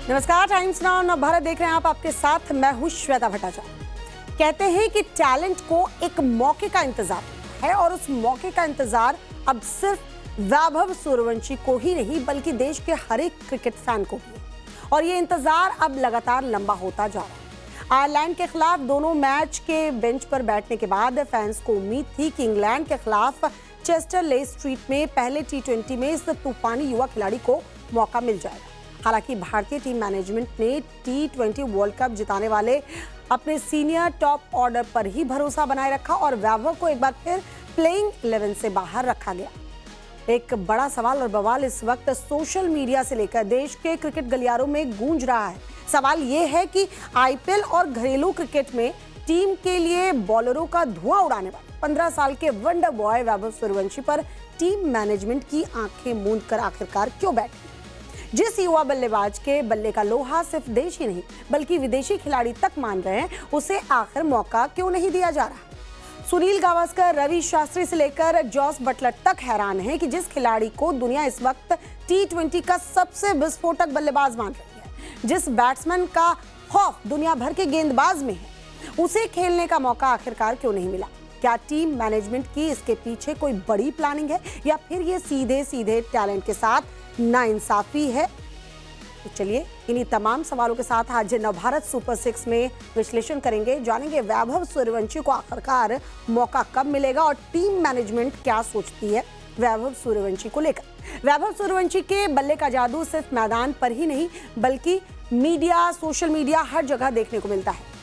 नमस्कार, times now नव भारत देख रहे हैं आप। आपके साथ मैं हूं श्वेता भट्टाचार्य। कहते हैं कि टैलेंट को एक मौके का इंतजार है और उस मौके का इंतजार अब सिर्फ वैभव सूर्यवंशी को ही नहीं बल्कि देश के हर एक क्रिकेट फैन को भी है। और ये इंतजार अब लगातार लंबा होता जा रहा है। आयरलैंड के खिलाफ दोनों मैच के बेंच पर बैठने के बाद फैंस को उम्मीद थी कि इंग्लैंड के खिलाफ चेस्टर ले स्ट्रीट में पहले T20 में इस तूफानी युवा खिलाड़ी को मौका मिल जाएगा। हालांकि भारतीय टीम मैनेजमेंट ने T20 वर्ल्ड कप जिताने वाले अपने सीनियर टॉप ऑर्डर पर ही भरोसा बनाए रखा और वैभव को एक बार फिर प्लेइंग 11 से बाहर रखा गया। एक बड़ा सवाल और बवाल इस वक्त सोशल मीडिया से लेकर देश के क्रिकेट गलियारों में गूंज रहा है। सवाल ये है कि आईपीएल और घरेलू क्रिकेट में टीम के लिए बॉलरों का धुआं उड़ाने वाले 15 साल के वंडर बॉय वैभव सूर्यवंशी पर टीम मैनेजमेंट की आंखें मूंद कर आखिरकार क्यों बैठी। जिस युवा बल्लेबाज के बल्ले का लोहा सिर्फ देश ही नहीं बल्कि विदेशी खिलाड़ी तक मान रहे हैं, उसे आखिर मौका क्यों नहीं दिया जा रहा। सुनील गावस्कर, रवि शास्त्री से लेकर जॉस बटलर तक हैरान है कि जिस खिलाड़ी को दुनिया इस वक्त T20 का सबसे विस्फोटक बल्लेबाज मान रही है, जिस बैट्समैन का खौफ दुनिया भर के गेंदबाज में है, उसे खेलने का मौका आखिरकार क्यों नहीं मिला। क्या टीम मैनेजमेंट की इसके पीछे कोई बड़ी प्लानिंग है या फिर ये सीधे सीधे टैलेंट के साथ नाइंसाफी है। तो चलिए इन्हीं तमाम सवालों के साथ आज नवभारत सुपर 6 में विश्लेषण करेंगे, जानेंगे वैभव सूर्यवंशी को आखिरकार मौका कब मिलेगा और टीम मैनेजमेंट क्या सोचती है वैभव सूर्यवंशी को लेकर। वैभव सूर्यवंशी के बल्ले का जादू सिर्फ मैदान पर ही नहीं बल्कि मीडिया, सोशल मीडिया हर जगह देखने को मिलता है।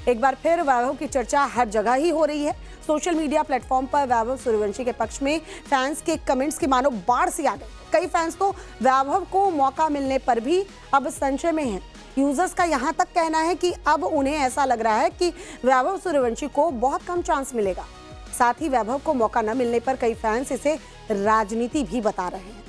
एक बार फिर वैभव की चर्चा हर जगह ही हो रही है। सोशल मीडिया प्लेटफॉर्म पर वैभव सूर्यवंशी के पक्ष में फैंस के कमेंट्स की मानो बाढ़ सी आ गई। कई फैंस तो वैभव को मौका मिलने पर भी अब संशय में हैं। यूजर्स का यहां तक कहना है कि अब उन्हें ऐसा लग रहा है कि वैभव सूर्यवंशी को बहुत कम चांस मिलेगा। साथ ही वैभव को मौका न मिलने पर कई फैंस इसे राजनीति भी बता रहे हैं,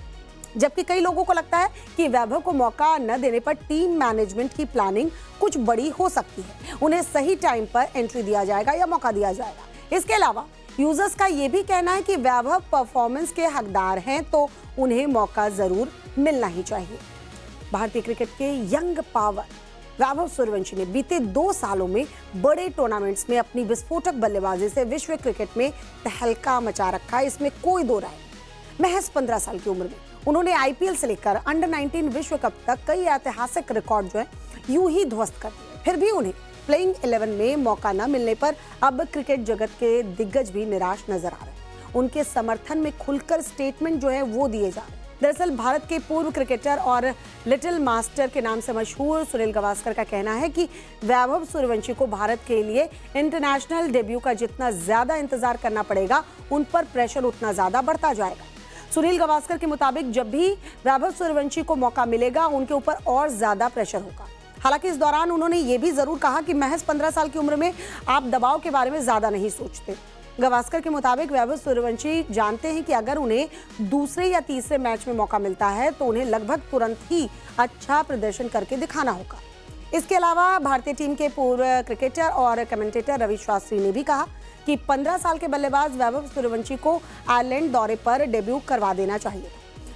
जबकि कई लोगों को लगता है कि वैभव को मौका न देने पर टीम मैनेजमेंट की प्लानिंग कुछ बड़ी हो सकती है। उन्हें सही टाइम पर एंट्री दिया जाएगा या मौका दिया जाएगा। इसके अलावा यूजर्स का यह भी कहना है कि वैभव परफॉर्मेंस के हकदार हैं तो उन्हें मौका जरूर मिलना ही चाहिए। भारतीय क्रिकेट के यंग पावर वैभव सूर्यवंशी ने बीते 2 सालों में बड़े टूर्नामेंट्स में अपनी विस्फोटक बल्लेबाजी से विश्व क्रिकेट में तहलका मचा रखा है, इसमें कोई दो राय नहीं। महज 15 साल की उम्र में उन्होंने आईपीएल से लेकर अंडर 19 विश्व कप तक कई ऐतिहासिक रिकॉर्ड जो है यूं ही ध्वस्त कर दिए। फिर भी उन्हें प्लेइंग 11 में मौका न मिलने पर अब क्रिकेट जगत के दिग्गज भी निराश नजर आ रहे हैं। उनके समर्थन में खुलकर स्टेटमेंट जो है वो दिए जा रहे हैं। दरअसल भारत के पूर्व क्रिकेटर और लिटिल मास्टर के नाम से मशहूर सुनील गावस्कर का कहना है कि वैभव सूर्यवंशी को भारत के लिए इंटरनेशनल डेब्यू का जितना ज्यादा इंतजार करना पड़ेगा, उन पर प्रेशर उतना ज्यादा बढ़ता जाएगा। सुनील गावस्कर के मुताबिक जब भी वैभव सूर्यवंशी को मौका मिलेगा, उनके ऊपर और ज्यादा प्रेशर होगा। हालांकि इस दौरान उन्होंने ये भी जरूर कहा कि महज 15 साल की उम्र में आप दबाव के बारे में ज्यादा नहीं सोचते। गावस्कर के मुताबिक वैभव सूर्यवंशी जानते हैं कि अगर उन्हें दूसरे या तीसरे मैच में मौका मिलता है तो उन्हें लगभग तुरंत ही अच्छा प्रदर्शन करके दिखाना होगा। इसके अलावा भारतीय टीम के पूर्व क्रिकेटर और कमेंटेटर रवि शास्त्री ने भी कहा कि 15 साल के बल्लेबाज वैभव सूर्यवंशी को आयरलैंड दौरे पर डेब्यू करवा देना चाहिए।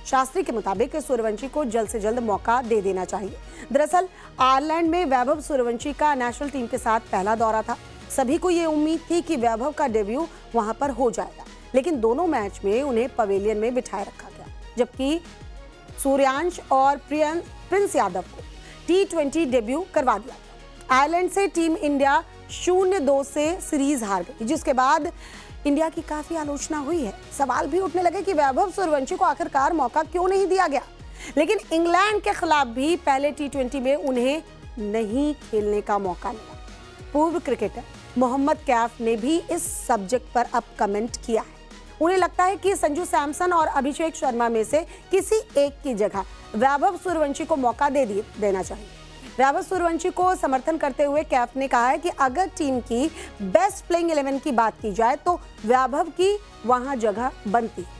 शास्त्री के मुताबिक सूर्यवंशी को जल्द से जल्द मौका दे देना चाहिए। दरअसल आयरलैंड में वैभव सूर्यवंशी का नेशनल टीम के साथ पहला दौरा था। सभी को ये उम्मीद थी कि वैभव का डेब्यू वहां पर हो जाएगा, लेकिन दोनों मैच में उन्हें पवेलियन में बिठाए रखा गया, जबकि सूर्यांश और प्रिंस यादव को T20 डेब्यू करवा दिया गया। आयरलैंड से टीम इंडिया 0-2 से सीरीज हार गई, जिसके बाद इंडिया की काफी आलोचना हुई है। सवाल भी उठने लगे कि वैभव सूर्यवंशी को आखिरकार मौका क्यों नहीं दिया गया। लेकिन इंग्लैंड के खिलाफ भी पहले T20 में उन्हें नहीं खेलने का मौका मिला। पूर्व क्रिकेटर मोहम्मद कैफ ने भी इस सब्जेक्ट पर अब कमेंट किया है। उन्हें लगता है कि संजू सैमसन और अभिषेक शर्मा में से किसी एक की जगह वैभव सूर्यवंशी को मौका देना चाहिए। वैभव सूर्यवंशी को समर्थन करते हुए कैफ ने कहा है कि अगर टीम की बेस्ट प्लेइंग 11 की बात की जाए तो वैभव की वहां जगह बनती है।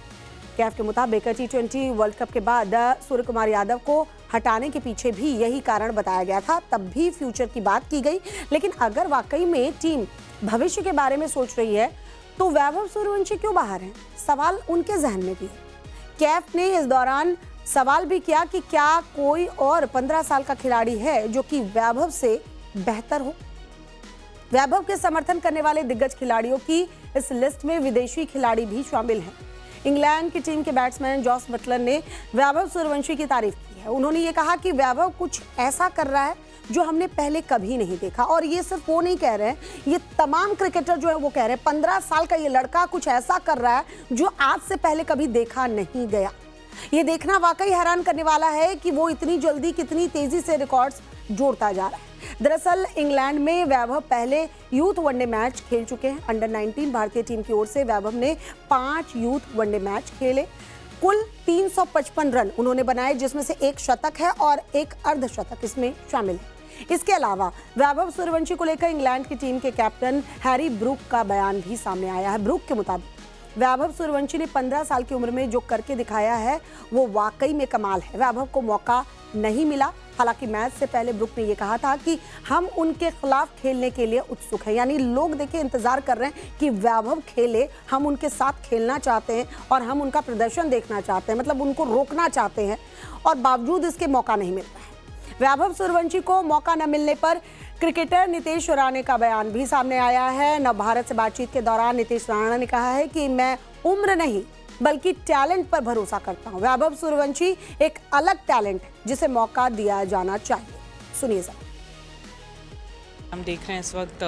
कैफ के मुताबिक T20 वर्ल्ड कप के बाद सूर्य कुमार यादव को हटाने के पीछे भी यही कारण बताया गया था। तब भी फ्यूचर की बात की गई, लेकिन अगर वाकई में टीम भविष्य के बारे में सोच रही है तो वैभव सूर्यवंशी क्यों बाहर हैं? सवाल उनके जहन में भी है। कैफ ने इस दौरान सवाल भी किया कि क्या कोई और 15 साल का खिलाड़ी है जो कि वैभव से बेहतर हो। वैभव के समर्थन करने वाले दिग्गज खिलाड़ियों की इस लिस्ट में विदेशी खिलाड़ी भी शामिल हैं। इंग्लैंड की टीम के बैट्समैन जॉस बटलर ने वैभव सूर्यवंशी की तारीफ की है। उन्होंने ये कहा कि वैभव कुछ ऐसा कर रहा है जो हमने पहले कभी नहीं देखा। और ये सिर्फ वो नहीं कह रहे हैं, ये तमाम क्रिकेटर जो है वो कह रहे हैं 15 साल का ये लड़का कुछ ऐसा कर रहा है जो आज से पहले कभी देखा नहीं गया। ये देखना वाकई हैरान करने वाला है कि वो इतनी जल्दी कितनी तेजी से रिकॉर्ड्स जोड़ता जा रहा है। दरअसल इंग्लैंड में वैभव पहले यूथ वनडे मैच खेल चुके हैं। अंडर 19 भारतीय टीम की ओर से वैभव ने 5 यूथ वनडे मैच खेले। कुल 355 रन उन्होंने बनाए, जिसमें से एक शतक है और एक अर्धशतक इसमें शामिल है। इसके अलावा वैभव सूर्यवंशी को लेकर इंग्लैंड की टीम के कैप्टन हैरी ब्रूक का बयान भी सामने आया है। ब्रूक के मुताबिक वैभव सूर्यवंशी ने 15 साल की उम्र में जो करके दिखाया है वो वाकई में कमाल है। वैभव को मौका नहीं मिला। हालांकि मैच से पहले ब्रूक ने ये कहा था कि हम उनके खिलाफ खेलने के लिए उत्सुक हैं। यानी लोग देखिए इंतजार कर रहे हैं कि वैभव खेले, हम उनके साथ खेलना चाहते हैं और हम उनका प्रदर्शन देखना चाहते हैं, मतलब उनको रोकना चाहते हैं, और बावजूद इसके मौका नहीं मिल रहा है। वैभव सूर्यवंशी को मौका न मिलने पर क्रिकेटर नीतीश राणा का बयान भी सामने आया है। नव भारत से बातचीत के दौरान नीतीश राणा ने कहा है कि मैं उम्र नहीं बल्कि टैलेंट पर भरोसा करता हूं। वैभव सूर्यवंशी एक अलग टैलेंट है जिसे मौका दिया जाना चाहिए। सुनिए जरा। हम देख रहे हैं इस वक्त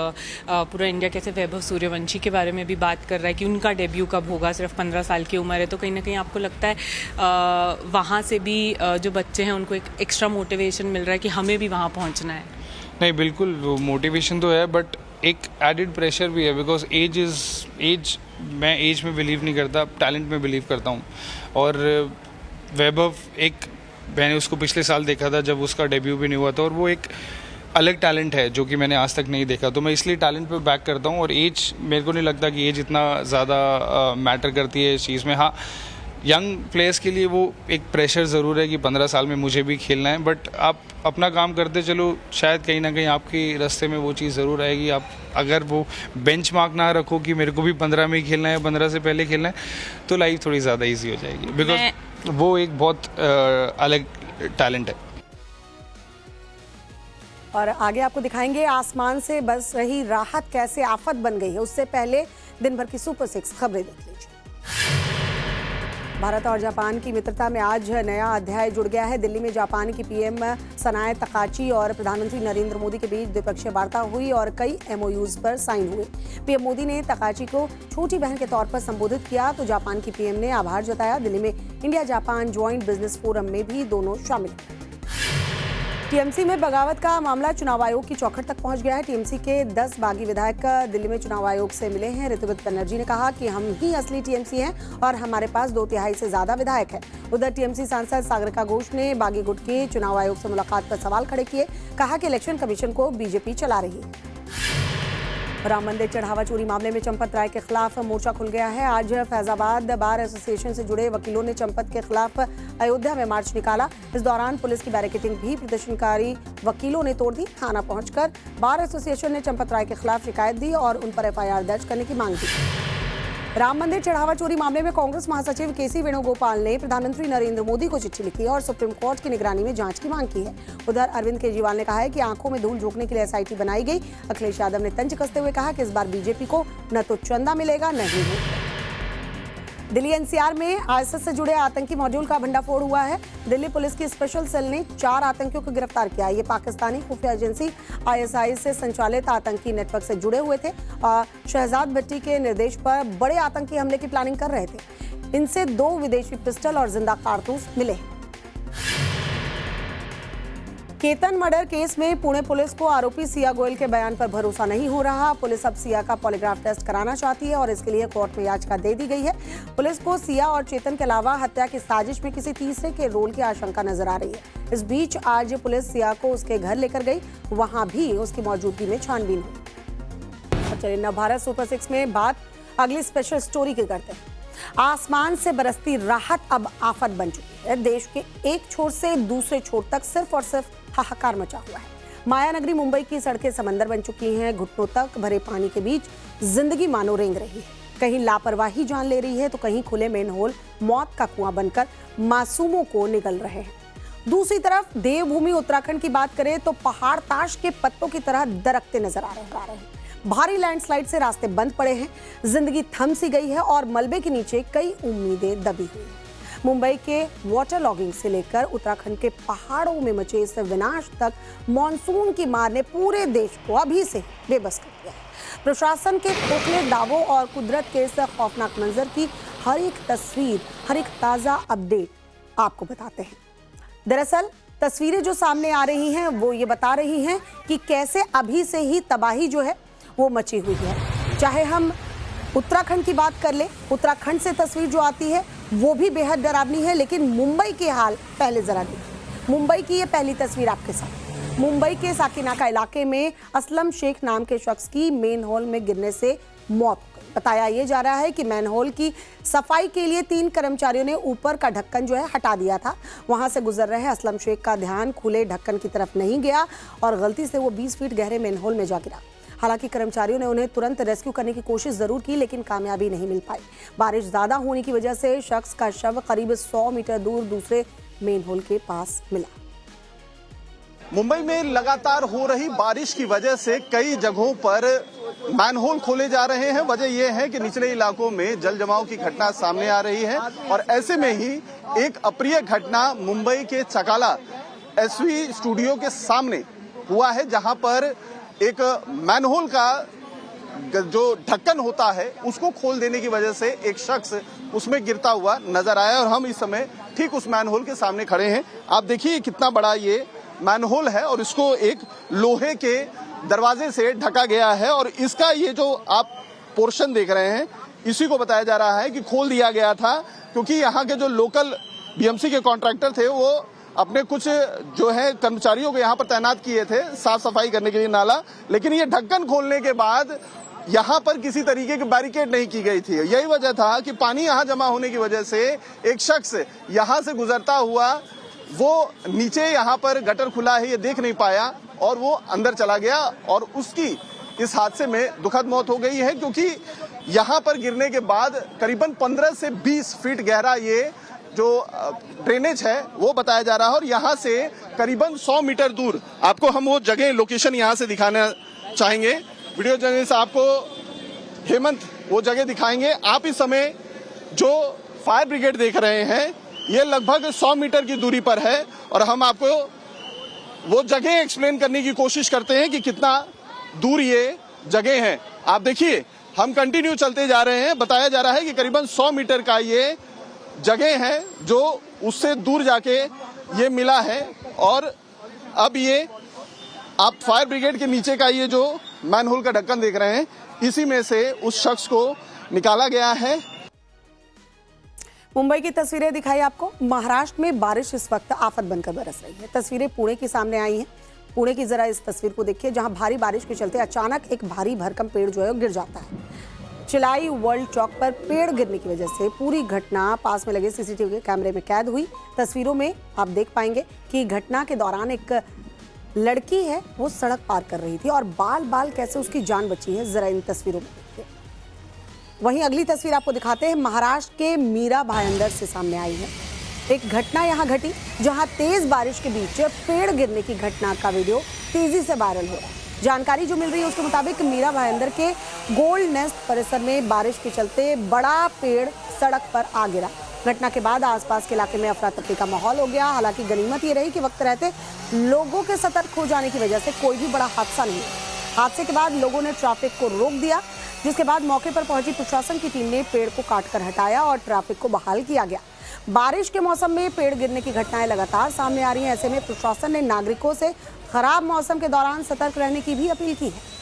पूरा इंडिया कैसे वैभव सूर्यवंशी के बारे में भी बात कर रहा है कि उनका डेब्यू कब होगा। सिर्फ 15 साल की उम्र है, तो कहीं ना कहीं आपको लगता है वहाँ से भी जो बच्चे हैं उनको एक एक्स्ट्रा मोटिवेशन मिल रहा है कि हमें भी वहाँ पहुँचना है। नहीं, बिल्कुल मोटिवेशन तो है, बट एक एडिड प्रेशर भी है, बिकॉज एज मैं एज में बिलीव नहीं करता, टैलेंट में बिलीव करता हूँ। और वैभव मैंने उसको पिछले साल देखा था जब उसका डेब्यू भी नहीं हुआ था, और वो एक अलग टैलेंट है जो कि मैंने आज तक नहीं देखा। तो मैं इसलिए टैलेंट पे बैक करता हूँ, और एज मेरे को नहीं लगता कि एज इतना ज़्यादा मैटर करती है इस चीज़ में। हाँ, यंग प्लेयर्स के लिए वो एक प्रेशर ज़रूर है कि 15 साल में मुझे भी खेलना है, बट आप अपना काम करते चलो, शायद कहीं ना कहीं आपके रास्ते में वो चीज़ ज़रूर आएगी। आप अगर वो बेंच मार्क ना रखो कि मेरे को भी 15 में ही खेलना है, 15 से पहले खेलना है, तो लाइफ थोड़ी ज़्यादा ईजी हो जाएगी, बिकॉज वो एक बहुत अलग टैलेंट है। और आगे आपको दिखाएंगे आसमान से बरस रही राहत कैसे आफत बन गई है। उससे पहले दिन भर की सुपर 6 खबरें देख लीजिए। भारत और जापान की मित्रता में आज नया अध्याय जुड़ गया है। दिल्ली में जापान की पीएम सनाए तकाची और प्रधानमंत्री नरेंद्र मोदी के बीच द्विपक्षीय वार्ता हुई और कई एमओयूज पर साइन हुए। पीएम मोदी ने तकाची को छोटी बहन के तौर पर संबोधित किया तो जापान की पीएम ने आभार जताया। दिल्ली में India Japan joint business forum में भी दोनों शामिल हुए। टीएमसी में बगावत का मामला चुनाव आयोग की चौखट तक पहुंच गया है। टीएमसी के 10 बागी विधायक दिल्ली में चुनाव आयोग से मिले हैं। ऋतुविद बनर्जी ने कहा कि हम ही असली टीएमसी हैं और हमारे पास 2/3 से ज्यादा विधायक हैं। उधर टीएमसी सांसद सागरिका घोष ने बागी गुट के चुनाव आयोग से मुलाकात पर सवाल खड़े किए। कहा कि इलेक्शन कमीशन को बीजेपी चला रही है। राम मंदिर चढ़ावा चोरी मामले में चंपत राय के खिलाफ मोर्चा खुल गया है। आज फैजाबाद बार एसोसिएशन से जुड़े वकीलों ने चंपत के खिलाफ अयोध्या में मार्च निकाला। इस दौरान पुलिस की बैरिकेडिंग भी प्रदर्शनकारी वकीलों ने तोड़ दी। थाना पहुंचकर बार एसोसिएशन ने चंपत राय के खिलाफ शिकायत दी और उन पर एफआईआर दर्ज करने की मांग की। राम मंदिर चढ़ावा चोरी मामले में कांग्रेस महासचिव केसी वेणुगोपाल ने प्रधानमंत्री नरेंद्र मोदी को चिट्ठी लिखी और सुप्रीम कोर्ट की निगरानी में जांच की मांग की है। उधर अरविंद केजरीवाल ने कहा है कि आंखों में धूल झोंकने के लिए एसआईटी बनाई गई। अखिलेश यादव ने तंज कसते हुए कहा कि इस बार बीजेपी को न तो चंदा मिलेगा न ही वोट। दिल्ली एनसीआर में आईएसआईएस से जुड़े आतंकी मॉड्यूल का भंडाफोड़ हुआ है। दिल्ली पुलिस की स्पेशल सेल ने 4 आतंकियों को गिरफ्तार किया। ये पाकिस्तानी खुफिया एजेंसी आईएसआईएस से संचालित आतंकी नेटवर्क से जुड़े हुए थे और शहजाद भट्टी के निर्देश पर बड़े आतंकी हमले की प्लानिंग कर रहे थे। इनसे 2 विदेशी पिस्टल और जिंदा कारतूस मिले। केतन मर्डर केस में पुणे पुलिस को आरोपी सिया गोयल के बयान पर भरोसा नहीं हो रहा। पुलिस अब सिया का पॉलीग्राफ टेस्ट कराना चाहती है और इसके लिए कोर्ट में याचिका दे दी गई है। पुलिस को सिया और चेतन के अलावा हत्या की साजिश में किसी तीसरे के रोल की आशंका नजर आ रही है। इस बीच आज पुलिस सिया को उसके घर लेकर गई, वहां भी उसकी मौजूदगी में छानबीन हुई। चलिए नव भारत सुपर 6 में बात अगली स्पेशल स्टोरी की करते हैं। आसमान से बरसती राहत अब आफत बन चुकी है। देश के एक छोर से दूसरे छोर तक सिर्फ और सिर्फ हाहाकार मचा हुआ है। माया नगरी मुंबई की सड़कें समंदर बन चुकी हैं। घुटनों तक भरे पानी के बीच जिंदगी मानो रेंग रही है। कहीं लापरवाही जान ले रही है तो कहीं खुले मेनहोल मौत का कुआं बनकर मासूमों को निगल रहे हैं। दूसरी तरफ देवभूमि उत्तराखंड की बात करें तो पहाड़ ताश के पत्तों की तरह दरकते नजर आ रहे हैं। भारी लैंडस्लाइड से रास्ते बंद पड़े हैं, जिंदगी थम सी गई है और मलबे के नीचे कई उम्मीदें दबी हुई हैं। मुंबई के वाटर लॉगिंग से लेकर उत्तराखंड के पहाड़ों में मचे इस विनाश तक मानसून की मार ने पूरे देश को अभी से बेबस कर दिया है। प्रशासन के खोखले दावों और कुदरत के इस खौफनाक मंजर की हर एक तस्वीर, हर एक ताजा अपडेट आपको बताते हैं। दरअसल तस्वीरें जो सामने आ रही हैं वो ये बता रही हैं कि कैसे अभी से ही तबाही जो है वो मची हुई है। चाहे हम उत्तराखंड की बात कर ले, उत्तराखंड से तस्वीर जो आती है वो भी बेहद डरावनी है, लेकिन मुंबई के हाल पहले जरा देखिए। मुंबई की ये पहली तस्वीर आपके साथ। मुंबई के साकिनाका इलाके में असलम शेख नाम के शख्स की मेनहोल में गिरने से मौत हो गई। बताया ये जा रहा है कि मैनहोल की सफाई के लिए 3 कर्मचारियों ने ऊपर का ढक्कन जो है हटा दिया था। वहां से गुजर रहे असलम शेख का ध्यान खुले ढक्कन की तरफ नहीं गया और गलती से वो 20 फीट गहरे मैनहोल में जा गिरा। हालांकि कर्मचारियों ने उन्हें तुरंत रेस्क्यू करने की कोशिश जरूर की, लेकिन कामयाबी नहीं मिल पाई। बारिश ज्यादा होने की वजह से शख्स का शव करीब 100 मीटर दूर दूसरे मेनहोल के पास मिला। मुंबई में लगातार हो रही बारिश की वजह से कई जगहों पर मैनहोल खोले जा रहे हैं। वजह यह है कि निचले इलाकों में जल जमाव की घटना सामने आ रही है और ऐसे में ही एक अप्रिय घटना मुंबई के चकाला एसवी स्टूडियो के सामने हुआ है, जहां पर एक मैनहोल का जो ढक्कन होता है उसको खोल देने की वजह से एक शख्स उसमें गिरता हुआ नजर आया और हम इस समय ठीक उस मैनहोल के सामने खड़े हैं। आप देखिए कितना बड़ा ये मैनहोल है और इसको एक लोहे के दरवाजे से ढका गया है और इसका ये जो आप पोर्शन देख रहे हैं इसी को बताया जा रहा है कि खोल दिया गया था, क्योंकि यहाँ के जो लोकल बीएमसी के कॉन्ट्रैक्टर थे वो अपने कुछ जो है कर्मचारियों को यहाँ पर तैनात किए थे साफ सफाई करने के लिए नाला, लेकिन ये ढक्कन खोलने के बाद यहाँ पर किसी तरीके की बैरिकेड नहीं की गई थी। यही वजह था कि पानी यहाँ जमा होने की वजह से एक शख्स यहाँ से गुजरता हुआ वो नीचे यहाँ पर गटर खुला है ये देख नहीं पाया और वो अंदर चला गया और उसकी इस हादसे में दुखद मौत हो गई है, क्योंकि यहाँ पर गिरने के बाद करीबन 15 से 20 फीट गहरा ये जो ड्रेनेज है वो बताया जा रहा है और यहाँ से करीबन 100 मीटर दूर आपको हम वो जगह लोकेशन यहाँ से दिखाना चाहेंगे। वीडियो जर्नलिस्ट आपको हेमंत वो जगह दिखाएंगे। आप इस समय जो फायर ब्रिगेड देख रहे हैं ये लगभग 100 मीटर की दूरी पर है और हम आपको वो जगह एक्सप्लेन करने की कोशिश करते हैं कि कितना दूर ये जगह है। आप देखिए हम कंटिन्यू चलते जा रहे हैं। बताया जा रहा है कि करीबन 100 मीटर का ये जगह है जो उससे दूर जाके ये मिला है और अब ये आप फायर ब्रिगेड के नीचे का ये जो मैनहोल का ढक्कन देख रहे हैं इसी में से उस शख्स को निकाला गया है। मुंबई की तस्वीरें दिखाई आपको। महाराष्ट्र में बारिश इस वक्त आफत बनकर बरस रही है। तस्वीरें पुणे की सामने आई हैं। पुणे की जरा इस तस्वीर को देखिए, जहां भारी बारिश के चलते अचानक एक भारी भरकम पेड़ जो है वो गिर जाता है। चिलाई वर्ल्ड चौक पर पेड़ गिरने की वजह से पूरी घटना पास में लगे सीसीटीवी कैमरे में कैद हुई। तस्वीरों में आप देख पाएंगे कि घटना के दौरान एक लड़की है वो सड़क पार कर रही थी और बाल बाल कैसे उसकी जान बची है, जरा इन तस्वीरों में देखिए। वहीं अगली तस्वीर आपको दिखाते हैं, महाराष्ट्र के मीरा भाईंदर से सामने आई है। एक घटना यहां घटी जहां तेज बारिश के बीच पेड़ गिरने की घटना का वीडियो तेजी से वायरल हो रहा है। जानकारी जो मिल रही है उसके मुताबिक मीरा भाईंदर के गोल्ड नेस्ट परिसर में बारिश के चलते बड़ा पेड़ सड़क पर आ गिरा। घटना के बाद आसपास के इलाके में अफरा तफरी का माहौल हो गया। हालांकि गनीमत ये रही कि वक्त रहते लोगों के सतर्क हो जाने की वजह से कोई भी बड़ा हादसा नहीं हुआ। हादसे के बाद लोगों ने ट्रैफिक को रोक दिया, जिसके बाद मौके पर पहुंची प्रशासन की टीम ने पेड़ को काटकर हटाया और ट्रैफिक को बहाल किया गया। बारिश के मौसम में पेड़ गिरने की घटनाएं लगातार सामने आ रही हैं। ऐसे में प्रशासन ने नागरिकों से खराब मौसम के दौरान सतर्क रहने की भी अपील की है।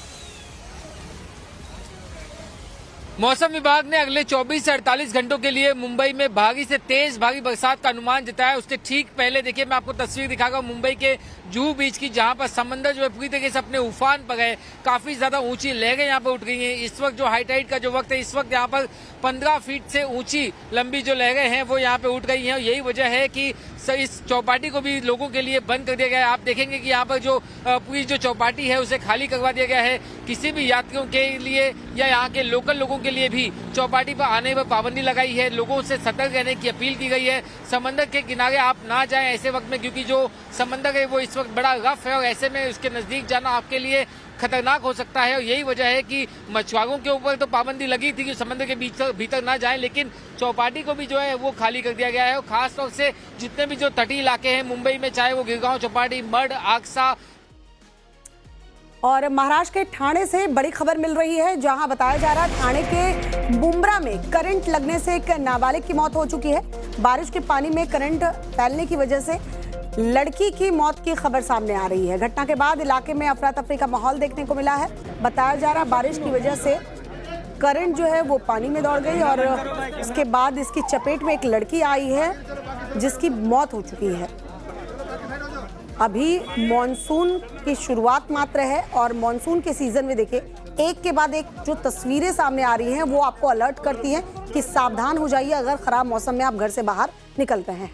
मौसम विभाग ने अगले 24 से 48 घंटों के लिए मुंबई में भारी से तेज भारी बरसात का अनुमान जताया। उससे ठीक पहले देखिए मैं आपको तस्वीर दिखाऊंगा मुंबई के जुहू बीच की, जहां पर समंदर जो है पूरी तरीके से अपने उफान पर है। काफी ज्यादा ऊंची लहरें यहां पर उठ गई हैं। इस वक्त जो हाई टाइड का जो वक्त है, इस वक्त यहां पर 15 फीट से ऊंची लंबी जो लहरें हैं वो यहाँ पे उठ गई हैं। यही वजह है कि इस चौपाटी को भी लोगों के लिए बंद कर दिया गया है। आप देखेंगे कि यहाँ पर जो पूरी जो चौपाटी है उसे खाली करवा दिया गया है। किसी भी यात्रियों के लिए या यहाँ के लोकल लोगों के लिए भी चौपाटी पर आने पर पाबंदी लगाई है। लोगों से सतर्क रहने की अपील की गई है। समंदर के किनारे आप ना जाएं ऐसे वक्त में, क्योंकि जो समंदर है वो इस वक्त बड़ा रफ है और ऐसे में उसके नजदीक जाना आपके लिए खतरनाक हो सकता है। और यही वजह है कि मछुआरों के ऊपर तो पाबंदी लगी थी कि समंदर के भीतर ना जाएं, लेकिन चौपाटी को भी जो है वो खाली कर दिया गया है। और खासतौर से जितने भी जो तटीय इलाके हैं मुंबई में, चाहे वो गिरगांव चौपाटी, मड, आगसा। और महाराष्ट्र के ठाणे से बड़ी खबर मिल रही है, जहां बताया जा रहा है ठाणे के बुमरा में करंट लगने से एक नाबालिग की मौत हो चुकी है। बारिश के पानी में करंट फैलने की वजह से लड़की की मौत की खबर सामने आ रही है। घटना के बाद इलाके में अफरा तफरी का माहौल देखने को मिला है। बताया जा रहा है बारिश की वजह से करंट जो है वो पानी में दौड़ गई और इसके बाद इसकी चपेट में एक लड़की आई है जिसकी मौत हो चुकी है। अभी मॉनसून की शुरुआत मात्र है और मॉनसून के सीजन में देखिए एक के बाद एक जो तस्वीरें सामने आ रही हैं वो आपको अलर्ट करती हैं कि सावधान हो जाइए अगर खराब मौसम में आप घर से बाहर निकल रहे हैं।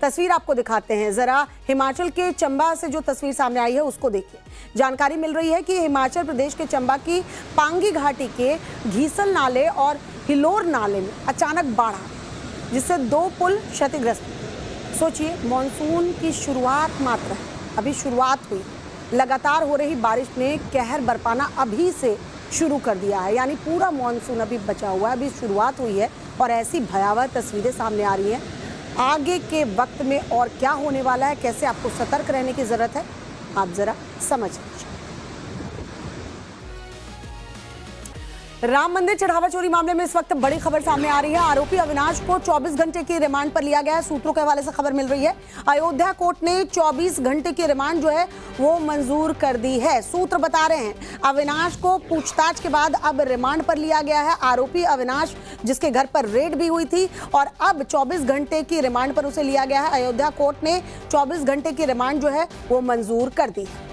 तस्वीर आपको दिखाते हैं जरा। हिमाचल के चंबा से जो तस्वीर सामने आई है उसको देखिए। जानकारी मिल रही है कि हिमाचल प्रदेश के चंबा की पांगी घाटी के घीसल नाले और हिलोर नाले में अचानक बाढ़ आ गई, जिससे 2 पुल क्षतिग्रस्त। सोचिए मॉनसून की शुरुआत मात्र है, अभी शुरुआत हुई। लगातार हो रही बारिश ने कहर बरपाना अभी से शुरू कर दिया है, यानी पूरा मॉनसून अभी बचा हुआ है, अभी शुरुआत हुई है और ऐसी भयावह तस्वीरें सामने आ रही हैं। आगे के वक्त में और क्या होने वाला है, कैसे आपको सतर्क रहने की जरूरत है, आप जरा समझ लीजिए। राम मंदिर चढ़ावा चोरी मामले में इस वक्त बड़ी खबर सामने आ रही है। आरोपी अविनाश को 24 घंटे की रिमांड पर लिया गया है। सूत्रों के हवाले से खबर मिल रही है अयोध्या कोर्ट ने 24 घंटे की रिमांड जो है वो मंजूर कर दी है। सूत्र बता रहे हैं अविनाश को पूछताछ के बाद अब रिमांड पर लिया गया है। आरोपी अविनाश जिसके घर पर रेड भी हुई थी और अब 24 घंटे की रिमांड पर उसे लिया गया है। अयोध्या कोर्ट ने 24 घंटे की रिमांड जो है वो मंजूर कर दी है।